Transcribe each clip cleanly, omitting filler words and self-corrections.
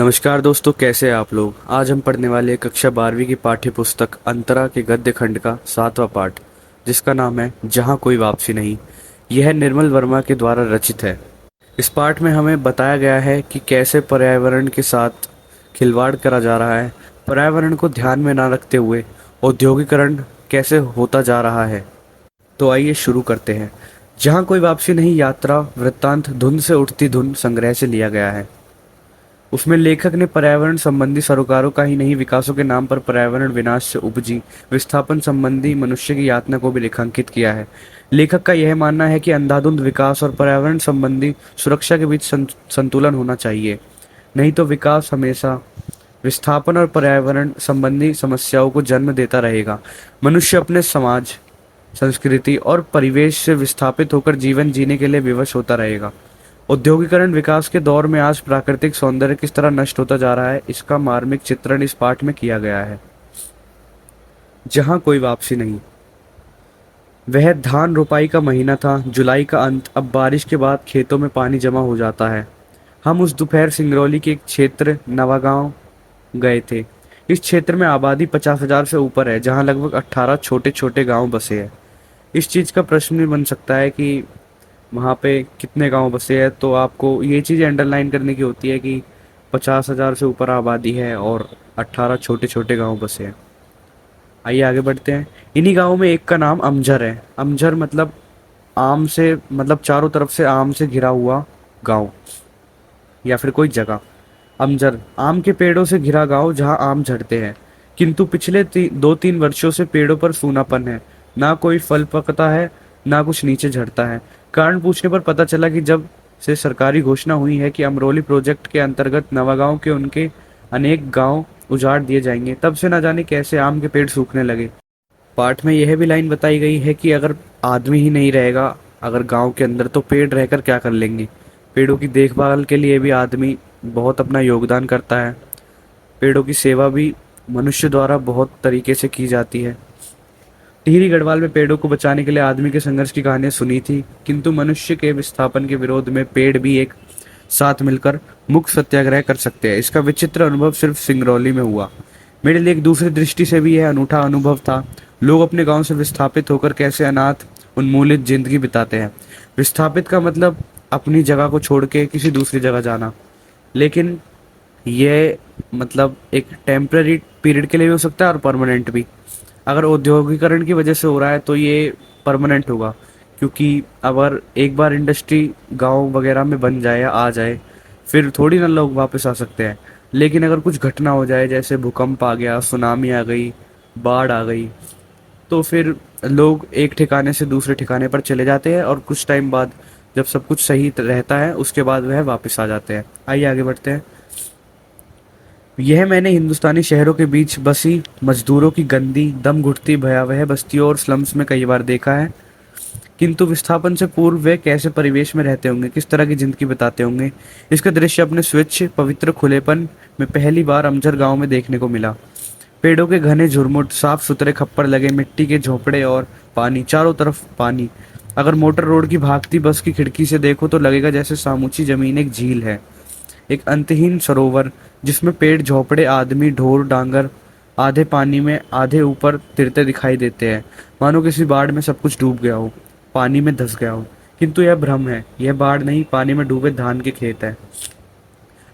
नमस्कार दोस्तों, कैसे हैं आप लोग। आज हम पढ़ने वाले हैं कक्षा 12वीं की पाठ्य पुस्तक अंतरा के गद्य खंड का 7वां पाठ, जिसका नाम है जहाँ कोई वापसी नहीं। यह निर्मल वर्मा के द्वारा रचित है। इस पाठ में हमें बताया गया है कि कैसे पर्यावरण के साथ खिलवाड़ करा जा रहा है। पर्यावरण को ध्यान में न रखते हुए औद्योगिकरण कैसे होता जा रहा है। तो आइए शुरू करते हैं। जहाँ कोई वापसी नहीं यात्रा वृत्तांत धुंध से उठती धुन संग्रह से लिया गया है। उसमें लेखक ने पर्यावरण संबंधी सरोकारों का ही नहीं, विकासों के नाम पर पर्यावरण विनाश से उपजी विस्थापन संबंधी मनुष्य की यातना को भी रेखांकित किया है। लेखक का यह मानना है कि अंधाधुंध विकास और पर्यावरण संबंधी सुरक्षा के बीच संतुलन होना चाहिए, नहीं तो विकास हमेशा विस्थापन और पर्यावरण संबंधी समस्याओं को जन्म देता रहेगा। मनुष्य अपने समाज, संस्कृति और परिवेश से विस्थापित होकर जीवन जीने के लिए विवश होता रहेगा। औद्योगिकरण विकास के दौर में आज प्राकृतिक सौंदर्य किस तरह नष्ट होता जा रहा है, इसका मार्मिक चित्रण इस पाठ में किया गया है। जहां कोई वापसी नहीं। वह धान रोपाई का महीना था, जुलाई का अंत। अब बारिश के बाद खेतों में पानी जमा हो जाता है। हम उस दोपहर सिंगरौली के एक क्षेत्र नवागांव गए थे। इस क्षेत्र में आबादी 50,000 से ऊपर है, जहां लगभग 18 छोटे छोटे गांव बसे हैं। इस चीज़ का प्रश्न भी बन सकता है कि वहाँ पे कितने गांव बसे हैं, तो आपको ये चीज़ अंडरलाइन करने की होती है कि 50,000 से ऊपर आबादी है और 18 छोटे छोटे गांव बसे हैं। आइए आगे बढ़ते हैं। इन्हीं गांवों में एक का नाम अमझर है। अमझर मतलब आम से, मतलब चारों तरफ से आम से घिरा हुआ गांव या फिर कोई जगह। अमझर आम के पेड़ों से घिरा गांव जहां आम झड़ते हैं, किंतु पिछले 2-3 वर्षों से पेड़ों पर सूनापन है। ना कोई फल पकता है, ना कुछ नीचे झड़ता है। कारण पूछने पर पता चला कि जब से सरकारी घोषणा हुई है कि अमरोली प्रोजेक्ट के अंतर्गत नवागांव के उनके अनेक गांव उजाड़ दिए जाएंगे, तब से न जाने कैसे आम के पेड़ सूखने लगे। पाठ में यह भी लाइन बताई गई है कि अगर आदमी ही नहीं रहेगा अगर गांव के अंदर, तो पेड़ रहकर क्या कर लेंगे। पेड़ों की देखभाल के लिए भी आदमी बहुत अपना योगदान करता है। पेड़ों की सेवा भी मनुष्य द्वारा बहुत तरीके से की जाती है। टिहरी गढ़वाल में पेड़ों को बचाने के लिए आदमी के संघर्ष की कहानियां सुनी थी, किंतु मनुष्य के विस्थापन के विरोध में पेड़ भी एक साथ मिलकर मुक्त सत्याग्रह कर सकते हैं। इसका विचित्र अनुभव सिर्फ सिंगरौली में हुआ। मेरे लिए एक दूसरी दृष्टि से भी यह अनूठा अनुभव था। लोग अपने गांव से विस्थापित होकर कैसे अनाथ उन्मूलित जिंदगी बिताते हैं। विस्थापित का मतलब अपनी जगह को छोड़ के किसी दूसरी जगह जाना, लेकिन ये मतलब एक टेम्पररी पीरियड के लिए भी हो सकता है और परमानेंट भी। अगर औद्योगिकरण की वजह से हो रहा है तो ये परमानेंट होगा, क्योंकि अगर एक बार इंडस्ट्री गांव वगैरह में बन जाए या आ जाए, फिर थोड़ी ना लोग वापस आ सकते हैं। लेकिन अगर कुछ घटना हो जाए, जैसे भूकंप आ गया, सुनामी आ गई, बाढ़ आ गई, तो फिर लोग एक ठिकाने से दूसरे ठिकाने पर चले जाते हैं और कुछ टाइम बाद जब सब कुछ सही रहता है उसके बाद वह वापस आ जाते हैं। आइए आगे बढ़ते हैं। यह मैंने हिंदुस्तानी शहरों के बीच बसी मजदूरों की गंदी दम घुटती भयावह बस्तियों और स्लम्स में कई बार देखा है, किंतु विस्थापन से पूर्व वे कैसे परिवेश में रहते होंगे, किस तरह की जिंदगी बिताते होंगे। इसका दृश्य अपने स्वच्छ पवित्र खुलेपन में पहली बार अमझर गांव में देखने को मिला। पेड़ों के घने झुरमुट, साफ सुथरे खप्पर लगे मिट्टी के झोंपड़े और पानी, चारों तरफ पानी। अगर मोटर रोड की भागती बस की खिड़की से देखो तो लगेगा जैसे सामूची जमीन एक झील है, एक अंतहीन सरोवर जिसमें पेड़, झोपड़े, आदमी, ढोर डांगर आधे पानी में आधे ऊपर तिरते दिखाई देते हैं, मानो किसी बाढ़ में सब कुछ डूब गया हो, पानी में धंस गया हो। किंतु यह भ्रम है, यह बाढ़ नहीं, पानी में डूबे धान के खेत है।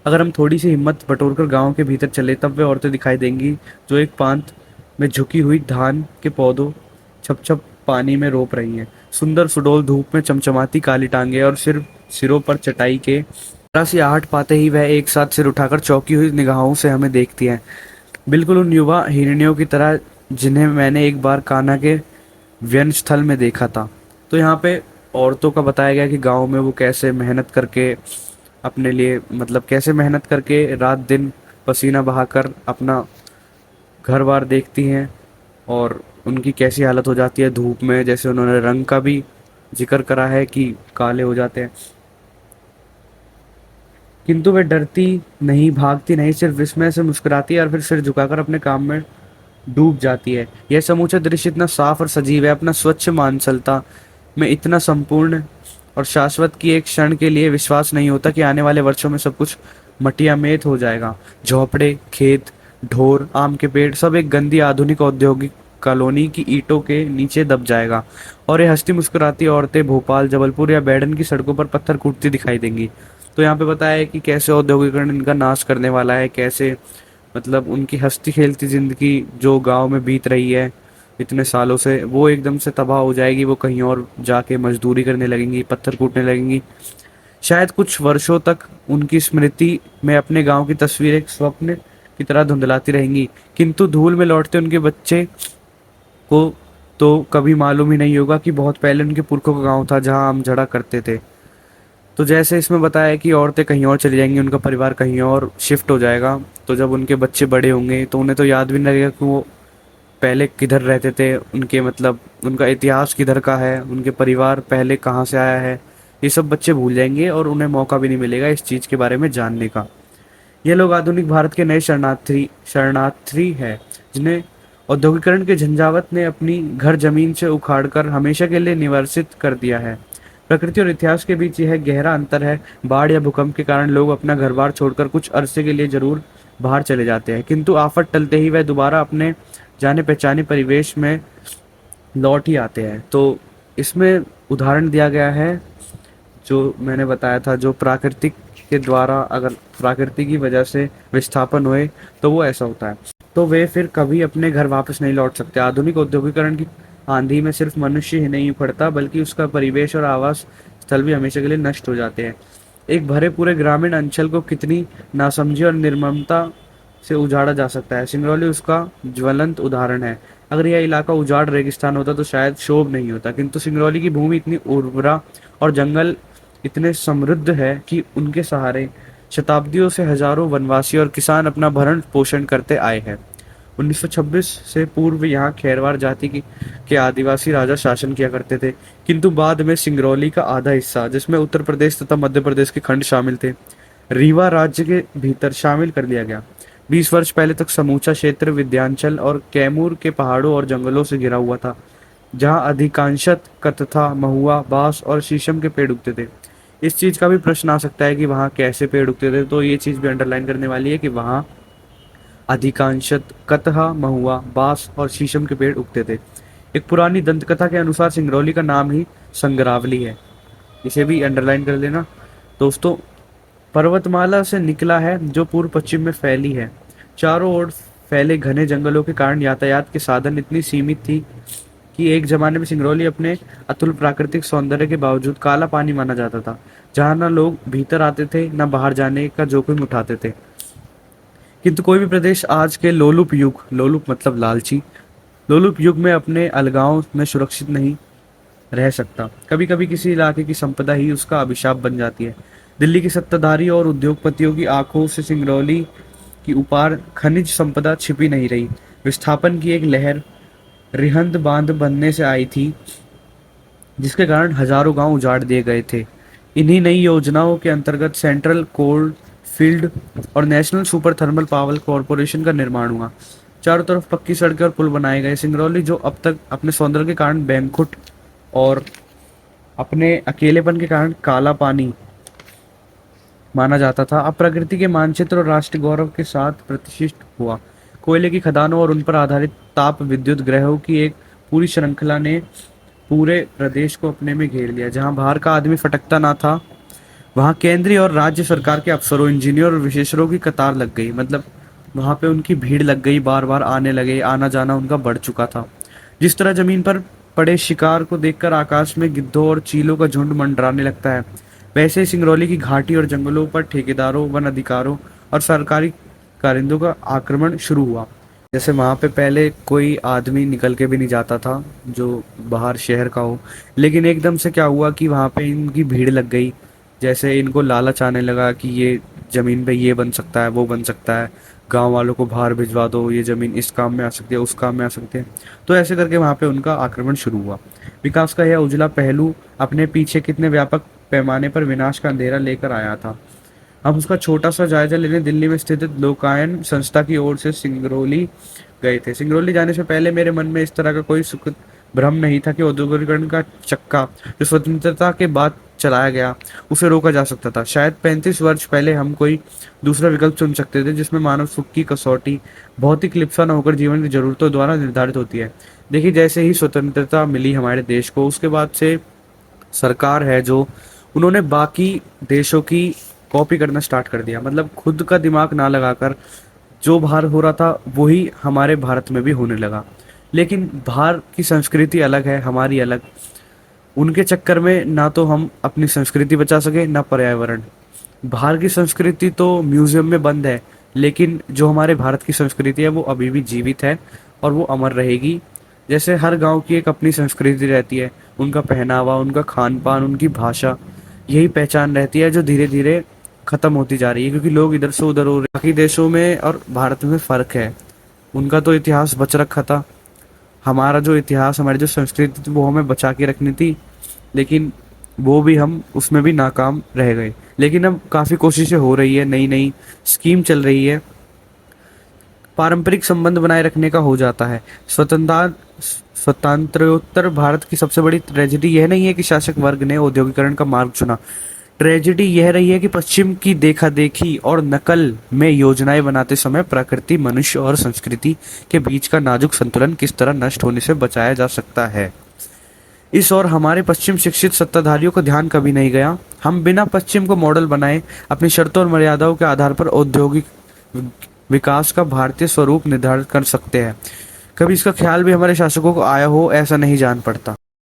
अगर हम थोड़ी सी हिम्मत बटोरकर गांव के भीतर चले, तब वे औरतें दिखाई देंगी जो एक पांत में झुकी हुई धान के पौधों छप छप पानी में रोप रही हैं। सुंदर सुडौल धूप में चमचमाती काली टांगे और सिरों पर चटाई के जरा सी आहट पाते ही वह एक साथ सिर उठाकर चौंकी हुई निगाहों से हमें देखती हैं, बिल्कुल उन युवा हिरनियों की तरह जिन्हें मैंने एक बार कान्हा के व्यंग स्थल में देखा था। तो यहाँ पे औरतों का बताया गया कि गांव में वो कैसे मेहनत करके अपने लिए, मतलब कैसे मेहनत करके रात दिन पसीना बहाकर अपना घर बार देखती हैं, और उनकी कैसी हालत हो जाती है धूप में। जैसे उन्होंने रंग का भी जिक्र करा है कि काले हो जाते हैं, किंतु वे डरती नहीं, भागती नहीं, सिर्फ विस्मय से मुस्कुराती है और फिर सिर झुकाकर अपने काम में डूब जाती है। यह समूचा दृश्य इतना साफ और सजीव है, अपना स्वच्छ मानसलता में इतना संपूर्ण और शाश्वत की एक क्षण के लिए विश्वास नहीं होता कि आने वाले वर्षों में सब कुछ मटियामेट हो जाएगा। झोपड़े, खेत, ढोर, आम के पेड़ सब एक गंदी आधुनिक औद्योगिक कॉलोनी की ईंटों के नीचे दब जाएगा। और ये हंसती मुस्कुराती औरतें भोपाल, जबलपुर या बैडन की सड़कों पर पत्थर कूटती दिखाई देंगी। तो यहाँ पे बताया है कि कैसे औद्योगिकरण इनका नाश करने वाला है, कैसे मतलब उनकी हंसती खेलती जिंदगी जो गांव में बीत रही है इतने सालों से, वो एकदम से तबाह हो जाएगी। वो कहीं और जाके मजदूरी करने लगेंगी, पत्थर कूटने लगेंगी। शायद कुछ वर्षों तक उनकी स्मृति में अपने गांव की तस्वीर एक स्वप्न की तरह धुंधलाती रहेंगी, किंतु धूल में लौटते उनके बच्चे को तो कभी मालूम ही नहीं होगा कि बहुत पहले उनके पुरखों का गांव था जहां हम झड़ा करते थे। तो जैसे इसमें बताया है कि औरतें कहीं और चली जाएंगी, उनका परिवार कहीं और शिफ्ट हो जाएगा। तो जब उनके बच्चे बड़े होंगे तो उन्हें तो याद भी नहीं लगेगा कि वो पहले किधर रहते थे, उनके मतलब उनका इतिहास किधर का है, उनके परिवार पहले कहाँ से आया है। ये सब बच्चे भूल जाएंगे और उन्हें मौका भी नहीं मिलेगा इस चीज़ के बारे में जानने का। ये लोग आधुनिक भारत के नए शरणार्थी शरणार्थी है, जिन्हें औद्योगिकरण के झंझावत ने अपनी घर जमीन से उखाड़कर हमेशा के लिए निवासित कर दिया है। प्रकृति और इतिहास के बीच यह गहरा अंतर है। बाढ़ या भूकंप के कारण लोग अपना घर बार छोड़कर कुछ अरसे के लिए जरूर बाहर चले जाते हैं, किंतु आफत टलते ही वह दोबारा अपने जाने पहचाने परिवेश में लौट ही आते हैं। तो इसमें उदाहरण दिया गया है जो मैंने बताया था, जो प्राकृतिक के द्वारा अगर प्रकृति की वजह से विस्थापन हुए तो वो ऐसा होता है, तो वे फिर कभी अपने घर वापस नहीं लौट सकते। आधुनिक औद्योगिकरण की आंधी में सिर्फ मनुष्य ही नहीं उखड़ता, बल्कि उसका परिवेश और आवास स्थल भी हमेशा के लिए नष्ट हो जाते हैं। एक भरे पूरे ग्रामीण अंचल को कितनी नासमझी और निर्ममता से उजाड़ा जा सकता है, सिंगरौली उसका ज्वलंत उदाहरण है। अगर यह इलाका उजाड़ रेगिस्तान होता तो शायद शोभ नहीं होता, किंतु सिंगरौली की भूमि इतनी उर्वरा और जंगल इतने समृद्ध है कि उनके सहारे शताब्दियों से हजारों वनवासी और किसान अपना भरण पोषण करते आए हैं। 1926 से पूर्व यहाँ खेरवार जाति के आदिवासी राजा शासन किया करते थे, किंतु बाद में सिंगरौली का आधा हिस्सा, जिसमें उत्तर प्रदेश तथा मध्य प्रदेश के खंड शामिल थे, रीवा राज्य के भीतर शामिल कर लिया गया। 20 वर्ष पहले तक समूचा क्षेत्र विंध्याचल और कैमूर के पहाड़ों और जंगलों से घिरा हुआ था, जहाँ अधिकांशत कतथा, महुआ, बांस और शीशम के पेड़ उगते थे। इस चीज का भी प्रश्न आ सकता है कि वहाँ कैसे पेड़ उगते थे, तो ये चीज भी अंडरलाइन करने वाली है कि वहाँ अधिकांशत कतहा, महुआ, बांस और शीशम के पेड़ उगते थे। एक पुरानी दंतकथा के अनुसार सिंगरौली का नाम ही संगरावली है, इसे भी अंडरलाइन कर लेना दोस्तों। पर्वतमाला से निकला है जो पूर्व पश्चिम में फैली है। चारों ओर फैले घने जंगलों के कारण यातायात के साधन इतनी सीमित थी कि एक जमाने में सिंगरौली अपने अतुल प्राकृतिक सौंदर्य के बावजूद काला पानी माना जाता था, जहां न लोग भीतर आते थे न बाहर जाने का जोखिम उठाते थे। किंतु कोई भी प्रदेश आज के लोलुप युग, लोलुप मतलब लालची, लोलुप युग में अपने अलगाव में सुरक्षित नहीं रह सकता। कभी कभी किसी इलाके की संपदा ही उसका अभिशाप बन जाती है। दिल्ली के सत्ताधारी और उद्योगपतियों की आंखों से सिंगरौली की उपार खनिज संपदा छिपी नहीं रही। विस्थापन की एक लहर रिहंद बांध बनने से आई थी, जिसके कारण हजारों गांव उजाड़ दिए गए थे। इन्हीं नई योजनाओं के अंतर्गत सेंट्रल कोल फील्ड और national super thermal power corporation का निर्माण हुआ। चारों तरफ पक्की सड़कें और पुल बनाए गए। सिंगरौली जो अब तक अपने सौंदर्य के कारण बैंकुट और अपने अकेलेपन के कारण काला पानी माना जाता था, अब प्रकृति के मानचित्र और राष्ट्रीय गौरव के साथ प्रतिष्ठित हुआ। कोयले की खदानों और उन पर आधारित ताप विद्युत ग्रहों की एक पूरी श्रृंखला ने पूरे प्रदेश को अपने में घेर लिया। जहां बाहर का आदमी फटकता ना था, वहां केंद्रीय और राज्य सरकार के अफसरों, इंजीनियर और विशेषज्ञों की कतार लग गई। मतलब वहां पे उनकी भीड़ लग गई, बार बार आने लगे, आना जाना उनका बढ़ चुका था। जिस तरह जमीन पर पड़े शिकार को देखकर आकाश में गिद्धों और चीलों का झुंड मंडराने लगता है, वैसे ही सिंगरौली की घाटी और जंगलों पर ठेकेदारों, वन अधिकारों और सरकारी कारिंदों का आक्रमण शुरू हुआ। जैसे वहां पे पहले कोई आदमी निकल के भी नहीं जाता था जो बाहर शहर का हो, लेकिन एकदम से क्या हुआ कि वहां पे इनकी भीड़ लग गई। जैसे इनको लालच आने लगा कि ये जमीन पे ये बन सकता है, वो बन सकता है, गांव वालों को बाहर भिजवा दो, ये जमीन इस काम में आ सकती है, उस काम में आ सकते हैं। तो ऐसे करके वहां पे उनका आक्रमण शुरू हुआ। विकास का यह उजला पहलू अपने पीछे कितने व्यापक पैमाने पर विनाश का अंधेरा लेकर आया था, हम उसका छोटा सा जायजा लेने दिल्ली में स्थित लोकायन संस्था की ओर से सिंगरौली गए थे। सिंगरौली जाने से पहले मेरे मन में इस तरह का कोई सुख भ्रम नहीं था कि औद्योगिकरण का चक्का जो स्वतंत्रता के बाद चलाया गया उसे रोका जा सकता था। शायद 35 वर्ष पहले हम कोई दूसरा विकल्प चुन सकते थे जिसमें मानव सुख की कसौटी भौतिक लिप्सा न होकर जीवन की जरूरतों द्वारा निर्धारित होती है। देखिए, जैसे ही स्वतंत्रता मिली हमारे देश को, उसके बाद से सरकार है जो, उन्होंने बाकी देशों की कॉपी करना स्टार्ट कर दिया। मतलब खुद का दिमाग ना लगाकर जो बाहर हो रहा था वही हमारे भारत में भी होने लगा। लेकिन बाहर की संस्कृति अलग है, हमारी अलग। उनके चक्कर में ना तो हम अपनी संस्कृति बचा सके ना पर्यावरण। बाहर की संस्कृति तो म्यूजियम में बंद है, लेकिन जो हमारे भारत की संस्कृति है वो अभी भी जीवित है और वो अमर रहेगी। जैसे हर गांव की एक अपनी संस्कृति रहती है, उनका पहनावा, उनका खान पान, उनकी भाषा, यही पहचान रहती है जो धीरे धीरे खत्म होती जा रही है क्योंकि लोग इधर से उधर हो रहे हैं। बाकी देशों में और भारत में फर्क है। उनका तो इतिहास बच रखा था, हमारा जो इतिहास, हमारी जो संस्कृति थी वो हमें बचा के रखनी थी, लेकिन वो भी हम उसमें भी नाकाम रह गए। लेकिन अब काफ़ी कोशिशें हो रही है, नई नई स्कीम चल रही है, पारंपरिक संबंध बनाए रखने का हो जाता है। स्वतंत्रोत्तर भारत की सबसे बड़ी ट्रेजेडी यह नहीं है कि शासक वर्ग ने औद्योगिकरण का मार्ग चुना। ट्रेजेडी यह रही है कि पश्चिम की देखा देखी और नकल में योजनाएं बनाते समय प्रकृति, मनुष्य और संस्कृति के बीच का नाजुक संतुलन किस तरह नष्ट होने से बचाया जा सकता है। इस और हमारे पश्चिम शिक्षित सत्ताधारियों को ध्यान कभी नहीं गया। हम बिना पश्चिम को मॉडल बनाए अपनी शर्तों और मर्यादाओं के आधार पर औद्योगिक विकास का भारतीय स्वरूप निर्धारित कर सकते हैं। कभी इसका ख्याल भी हमारे शासकों को आया हो, ऐसा नहीं जान पड़ता।